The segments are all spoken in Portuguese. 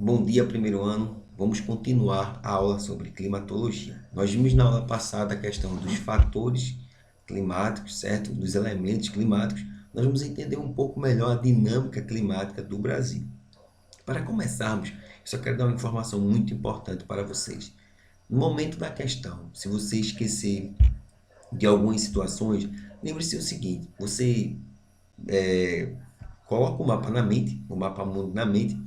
Bom dia, primeiro ano. Vamos continuar a aula sobre climatologia. Nós vimos na aula passada a questão dos fatores climáticos, certo? Dos elementos climáticos. Nós vamos entender um pouco melhor a dinâmica climática do Brasil. Para começarmos, eu só quero dar uma informação muito importante para vocês. No momento da questão, se você esquecer de algumas situações, lembre-se o seguinte: você coloca o mapa na mente, o mapa mundo na mente,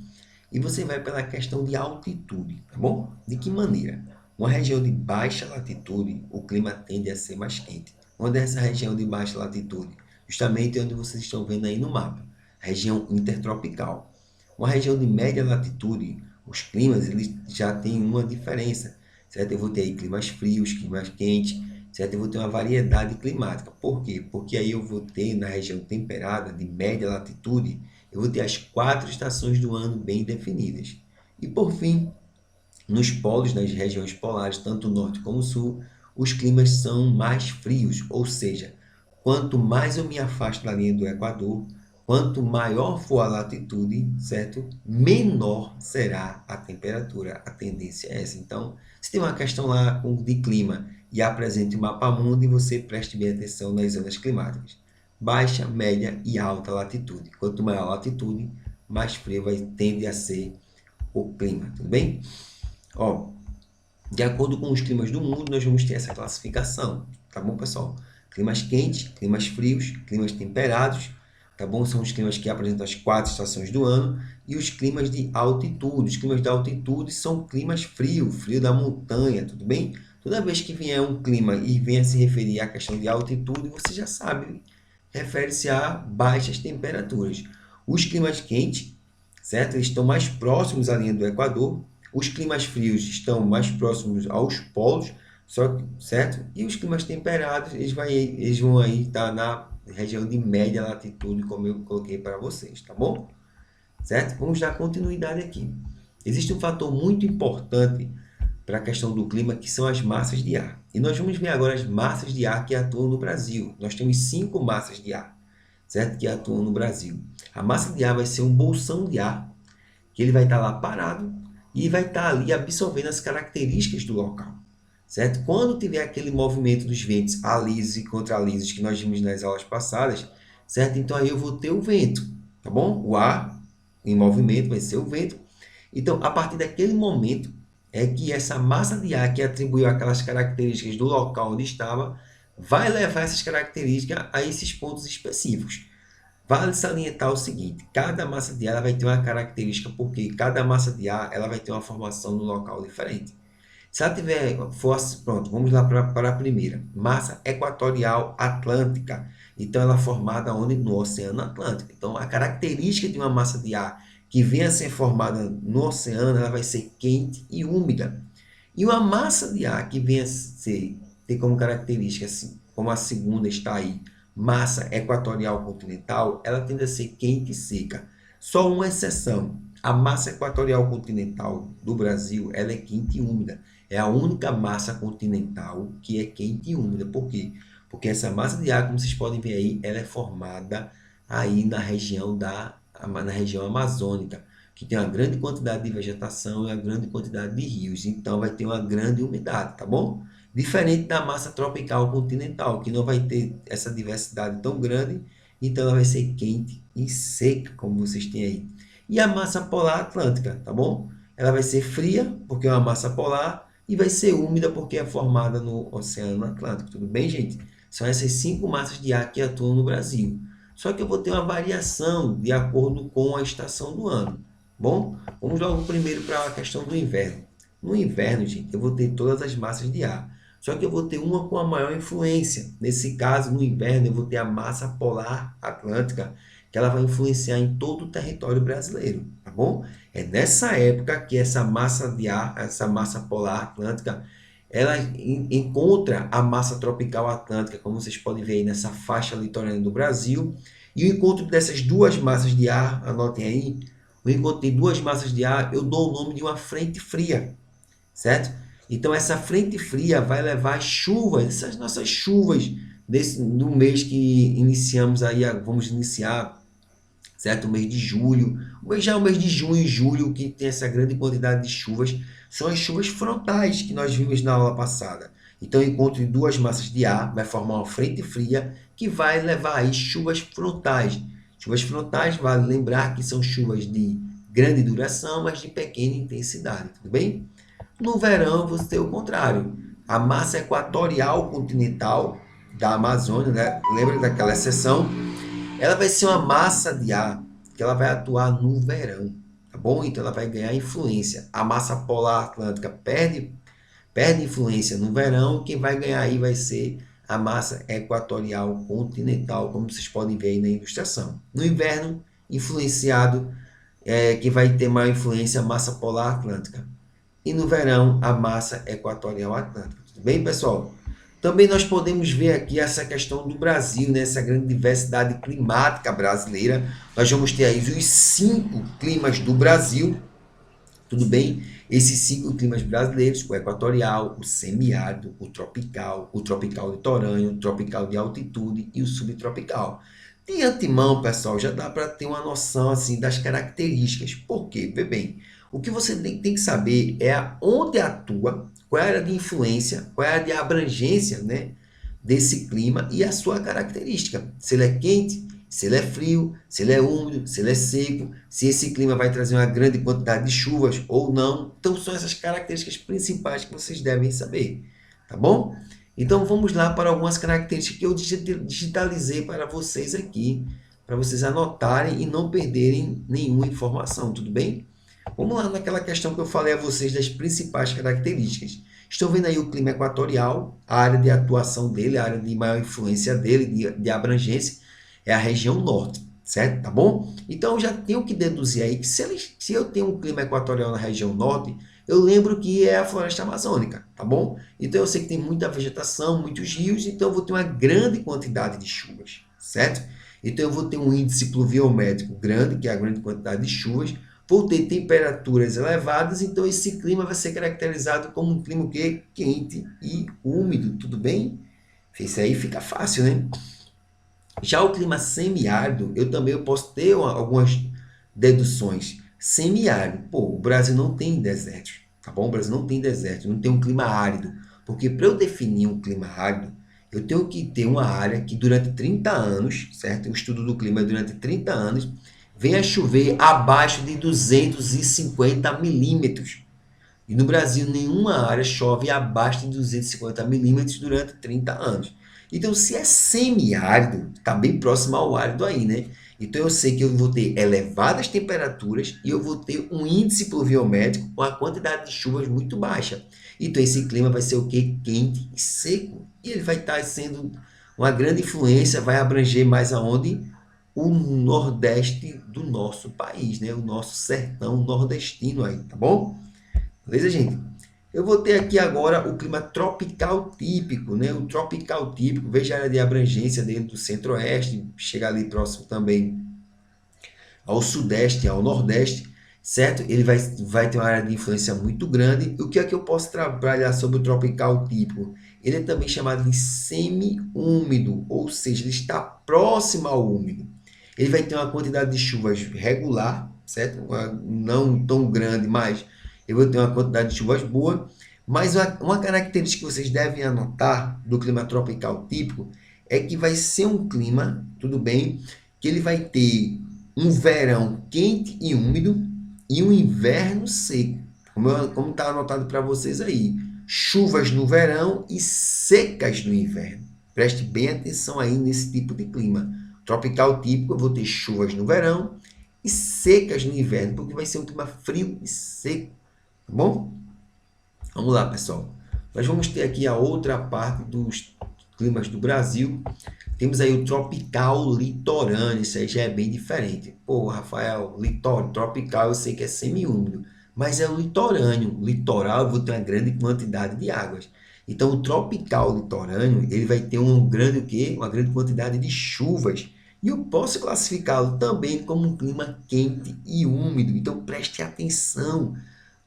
e você vai pela questão de altitude, tá bom? De que maneira? Uma região de baixa latitude, o clima tende a ser mais quente. Onde é essa região de baixa latitude? Justamente onde vocês estão vendo aí no mapa, região intertropical. Uma região de média latitude, os climas eles já têm uma diferença, certo? Eu vou ter aí climas frios, climas quentes, certo? Eu vou ter uma variedade climática. Por quê? Porque aí eu vou ter na região temperada, de média latitude, eu vou ter as 4 estações do ano bem definidas. E por fim, nos polos, nas regiões polares, tanto norte como sul, os climas são mais frios, ou seja, quanto mais eu me afasto da linha do Equador, quanto maior for a latitude, certo? Menor será a temperatura. A tendência é essa. Então, se tem uma questão lá de clima e apresente o mapa mundo e você preste bem atenção nas zonas climáticas. Baixa, média e alta latitude. Quanto maior a latitude, mais frio tende a ser o clima, tudo bem? Ó, de acordo com os climas do mundo, nós vamos ter essa classificação, tá bom, pessoal? Climas quentes, climas frios, climas temperados, tá bom? São os climas que apresentam as 4 estações do ano e os climas de altitude. Os climas de altitude são climas frios, frio da montanha, tudo bem? Toda vez que vier um clima e venha se referir à questão de altitude, você já sabe, refere-se a baixas temperaturas. Os climas quentes, certo? Eles estão mais próximos à linha do Equador. Os climas frios estão mais próximos aos polos, certo? E os climas temperados, eles vão aí estar na região de média latitude, como eu coloquei para vocês, tá bom? Certo? Vamos dar continuidade aqui. Existe um fator muito importante para a questão do clima, que são as massas de ar. E nós vamos ver agora as massas de ar que atuam no Brasil. Nós temos 5 massas de ar, certo? Que atuam no Brasil. A massa de ar vai ser um bolsão de ar, que ele vai estar lá parado e vai estar ali absorvendo as características do local, certo? Quando tiver aquele movimento dos ventos alisos e contralisos que nós vimos nas aulas passadas, certo? Então aí eu vou ter o vento, tá bom? O ar em movimento vai ser o vento. Então, a partir daquele momento é que essa massa de ar que atribuiu aquelas características do local onde estava, vai levar essas características a esses pontos específicos. Vale salientar o seguinte: cada massa de ar ela vai ter uma característica, porque cada massa de ar ela vai ter uma formação no local diferente. Se ela tiver força, pronto, vamos lá para a primeira. Massa equatorial atlântica. Então, ela é formada onde? No Oceano Atlântico. Então, a característica de uma massa de ar que venha a ser formada no oceano, ela vai ser quente e úmida. E uma massa de ar que venha a ter como característica, assim, como a segunda está aí, massa equatorial continental, ela tende a ser quente e seca. Só uma exceção. A massa equatorial continental do Brasil, ela é quente e úmida. É a única massa continental que é quente e úmida. Por quê? Porque essa massa de ar, como vocês podem ver aí, ela é formada aí na região amazônica, que tem uma grande quantidade de vegetação e uma grande quantidade de rios. Então, vai ter uma grande umidade, tá bom? Diferente da massa tropical continental, que não vai ter essa diversidade tão grande, então ela vai ser quente e seca, como vocês têm aí. E a massa polar atlântica, tá bom? Ela vai ser fria, porque é uma massa polar, e vai ser úmida, porque é formada no Oceano Atlântico. Tudo bem, gente? São essas 5 massas de ar que atuam no Brasil. Só que eu vou ter uma variação de acordo com a estação do ano. Bom, vamos logo primeiro para a questão do inverno. No inverno, gente, eu vou ter todas as massas de ar. Só que eu vou ter uma com a maior influência. Nesse caso, no inverno, eu vou ter a massa polar atlântica, que ela vai influenciar em todo o território brasileiro, tá bom? É nessa época que essa massa de ar, essa massa polar atlântica, ela encontra a massa tropical atlântica, como vocês podem ver aí nessa faixa litorânea do Brasil. E o encontro dessas duas massas de ar, anotem aí, o encontro de duas massas de ar, eu dou o nome de uma frente fria, certo? Então, essa frente fria vai levar chuvas, essas nossas chuvas no mês que iniciamos aí, vamos iniciar, certo? O mês de julho, já o mês de junho e julho, que tem essa grande quantidade de chuvas, são as chuvas frontais que nós vimos na aula passada. Então, o encontro de duas massas de ar vai formar uma frente fria que vai levar aí chuvas frontais. Chuvas frontais, vale lembrar que são chuvas de grande duração, mas de pequena intensidade, tudo bem? No verão, você tem o contrário. A massa equatorial continental da Amazônia, né? Lembra daquela seção? Ela vai ser uma massa de ar que ela vai atuar no verão, tá bom? Então ela vai ganhar influência. A massa polar atlântica perde influência no verão, quem vai ganhar aí vai ser a massa equatorial continental, como vocês podem ver aí na ilustração. No inverno, influenciado, quem vai ter maior influência a massa polar atlântica. E no verão, a massa equatorial atlântica. Tudo bem, pessoal? Também nós podemos ver aqui essa questão do Brasil, né? Essa grande diversidade climática brasileira. Nós vamos ter aí os 5 climas do Brasil, tudo bem? Esses 5 climas brasileiros, o equatorial, o semiárido, o tropical litorâneo, o tropical de altitude e o subtropical. De antemão, pessoal, já dá para ter uma noção assim das características. Por quê? Vê bem, o que você tem que saber é onde atua, qual é a área de influência, qual é a área de abrangência, né, desse clima e a sua característica. Se ele é quente, se ele é frio, se ele é úmido, se ele é seco, se esse clima vai trazer uma grande quantidade de chuvas ou não. Então, são essas características principais que vocês devem saber, tá bom? Então, vamos lá para algumas características que eu digitalizei para vocês aqui, para vocês anotarem e não perderem nenhuma informação, tudo bem? Vamos lá naquela questão que eu falei a vocês das principais características. Estão vendo aí o clima equatorial, a área de atuação dele, a área de maior influência dele, de abrangência, é a região norte, certo? Tá bom? Então, eu já tenho que deduzir aí que se eu tenho um clima equatorial na região norte, eu lembro que é a floresta amazônica, tá bom? Então, eu sei que tem muita vegetação, muitos rios, então eu vou ter uma grande quantidade de chuvas, certo? Então, eu vou ter um índice pluviométrico grande, que é a grande quantidade de chuvas, vou ter temperaturas elevadas, então esse clima vai ser caracterizado como um clima que quente e úmido, tudo bem? Isso aí fica fácil, né? Já o clima semiárido, eu posso ter algumas deduções. Semiárido, pô, o Brasil não tem deserto, tá bom? O Brasil não tem deserto, não tem um clima árido. Porque para eu definir um clima árido, eu tenho que ter uma área que durante 30 anos, certo? O estudo do clima durante 30 anos, venha chover abaixo de 250 milímetros. E no Brasil, nenhuma área chove abaixo de 250 milímetros durante 30 anos. Então, se é semiárido, está bem próximo ao árido aí, né? Então, eu sei que eu vou ter elevadas temperaturas e eu vou ter um índice pluviométrico com a quantidade de chuvas muito baixa. Então, esse clima vai ser o quê? Quente e seco. E ele vai estar sendo uma grande influência, vai abranger mais aonde? O nordeste do nosso país, né? O nosso sertão nordestino aí, tá bom? Beleza, gente? Eu vou ter aqui agora o clima tropical típico, né? O tropical típico, veja a área de abrangência dele do centro-oeste, chega ali próximo também ao sudeste, ao nordeste, certo? Ele vai ter uma área de influência muito grande. O que é que eu posso trabalhar sobre o tropical típico? Ele é também chamado de semi-úmido, ou seja, ele está próximo ao úmido. Ele vai ter uma quantidade de chuvas regular, certo? Não tão grande, mas eu vou ter uma quantidade de chuvas boa. Mas uma característica que vocês devem anotar do clima tropical típico é que vai ser um clima, tudo bem, que ele vai ter um verão quente e úmido e um inverno seco, como está anotado para vocês aí. Chuvas no verão e secas no inverno. Preste bem atenção aí nesse tipo de clima. Tropical típico, eu vou ter chuvas no verão e secas no inverno, porque vai ser um clima frio e seco, tá bom? Vamos lá, pessoal. Nós vamos ter aqui a outra parte dos climas do Brasil. Temos aí o tropical litorâneo, isso aí já é bem diferente. Pô, Rafael, tropical eu sei que é semiúmido, mas é o litorâneo. Litoral eu vou ter uma grande quantidade de águas. Então, o tropical litorâneo, ele vai ter um grande o quê? Uma grande quantidade de chuvas. E eu posso classificá-lo também como um clima quente e úmido. Então, preste atenção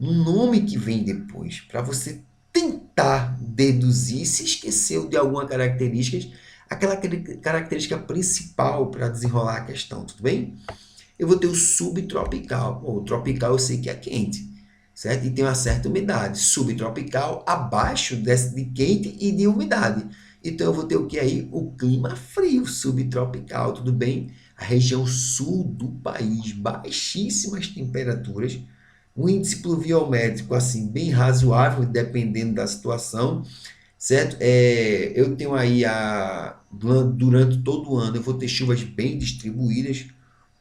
no nome que vem depois, para você tentar deduzir, se esqueceu de alguma característica, aquela característica principal para desenrolar a questão, tudo bem? Eu vou ter o subtropical. Bom, o tropical eu sei que é quente, certo? E tem uma certa umidade. Subtropical, abaixo de quente e de umidade. Então, eu vou ter o que aí? O clima frio, subtropical, tudo bem? A região sul do país, baixíssimas temperaturas, um índice pluviométrico assim bem razoável, dependendo da situação, certo? Eu tenho aí durante todo o ano eu vou ter chuvas bem distribuídas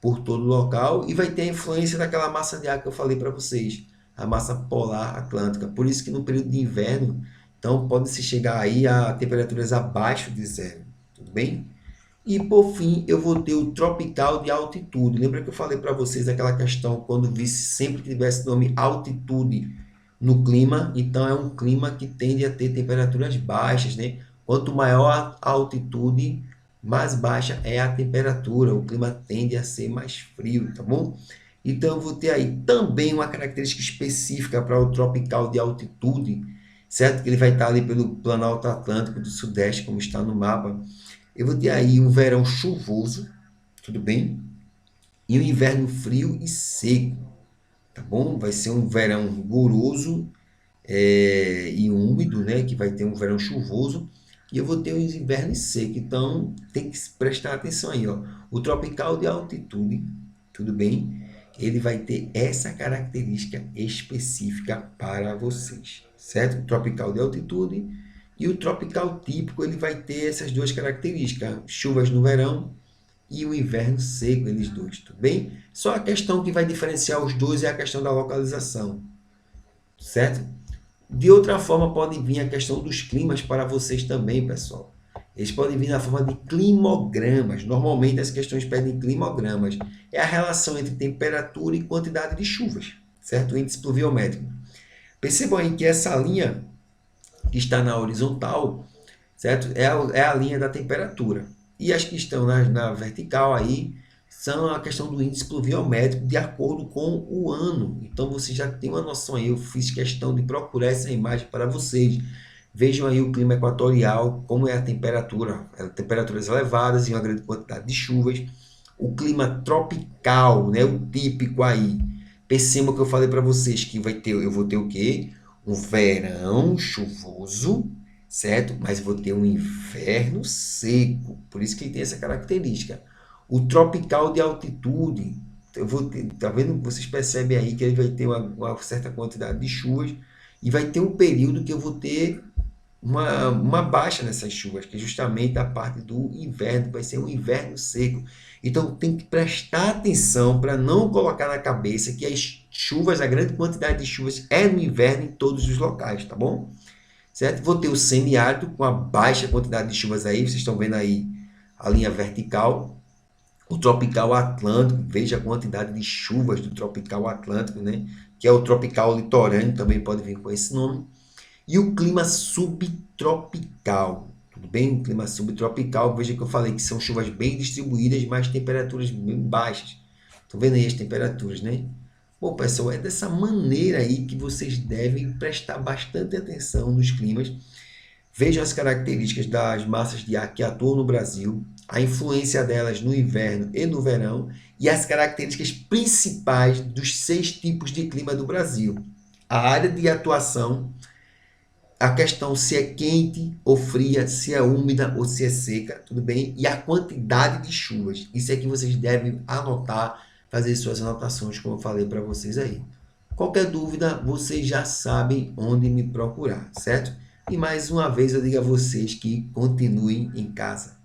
por todo o local e vai ter a influência daquela massa de ar que eu falei para vocês, a massa polar atlântica. Por isso que no período de inverno, então pode se chegar aí a temperaturas abaixo de zero, tudo bem? E por fim, eu vou ter o tropical de altitude. Lembra que eu falei para vocês aquela questão quando visse sempre que tivesse nome altitude no clima, então é um clima que tende a ter temperaturas baixas, né? Quanto maior a altitude, mais baixa é a temperatura, o clima tende a ser mais frio, tá bom? Então eu vou ter aí também uma característica específica para o tropical de altitude, certo? Que ele vai estar ali pelo Planalto Atlântico do Sudeste, como está no mapa. Eu vou ter aí um verão chuvoso, tudo bem? E um inverno frio e seco, tá bom? Vai ser um verão rigoroso e úmido, né? Que vai ter um verão chuvoso. E eu vou ter um inverno seco. Então, tem que prestar atenção aí, ó. O tropical de altitude, tudo bem? Ele vai ter essa característica específica para vocês, certo? O tropical de altitude e o tropical típico, ele vai ter essas duas características, chuvas no verão e o inverno seco, eles dois, tudo bem? Só a questão que vai diferenciar os dois é a questão da localização, certo? De outra forma, pode vir a questão dos climas para vocês também, pessoal. Eles podem vir na forma de climogramas. Normalmente, as questões pedem climogramas. É a relação entre temperatura e quantidade de chuvas, certo? O índice pluviométrico. Percebam aí que essa linha que está na horizontal, certo? É a linha da temperatura. E as que estão na vertical aí são a questão do índice pluviométrico de acordo com o ano. Então você já tem uma noção aí. Eu fiz questão de procurar essa imagem para vocês. Vejam aí o clima equatorial, como é a temperatura, temperaturas elevadas e uma grande quantidade de chuvas. O clima tropical, né, o típico aí. Percebam que eu falei para vocês que eu vou ter o quê? Um verão chuvoso, certo? Mas vou ter um inverno seco. Por isso que ele tem essa característica. O tropical de altitude, eu vou ter, tá vendo? Vocês percebem aí que ele vai ter uma certa quantidade de chuvas e vai ter um período que eu vou ter uma baixa nessas chuvas, que é justamente a parte do inverno, vai ser um inverno seco. Então tem que prestar atenção para não colocar na cabeça que as chuvas, a grande quantidade de chuvas é no inverno em todos os locais, tá bom? Certo? Vou ter o semiárido com a baixa quantidade de chuvas aí, vocês estão vendo aí a linha vertical. O tropical atlântico, veja a quantidade de chuvas do tropical atlântico, né? Que é o tropical litorâneo, também pode vir com esse nome. E o clima subtropical, tudo bem? O clima subtropical, veja que eu falei que são chuvas bem distribuídas, mas temperaturas bem baixas. Estão vendo aí as temperaturas, né? Bom, pessoal, é dessa maneira aí que vocês devem prestar bastante atenção nos climas. Vejam as características das massas de ar que atuam no Brasil, a influência delas no inverno e no verão e as características principais dos 6 tipos de clima do Brasil. A área de atuação, a questão se é quente ou fria, se é úmida ou se é seca, tudo bem? E a quantidade de chuvas. Isso é que vocês devem anotar, fazer suas anotações, como eu falei para vocês aí. Qualquer dúvida, vocês já sabem onde me procurar, certo? E mais uma vez eu digo a vocês que continuem em casa.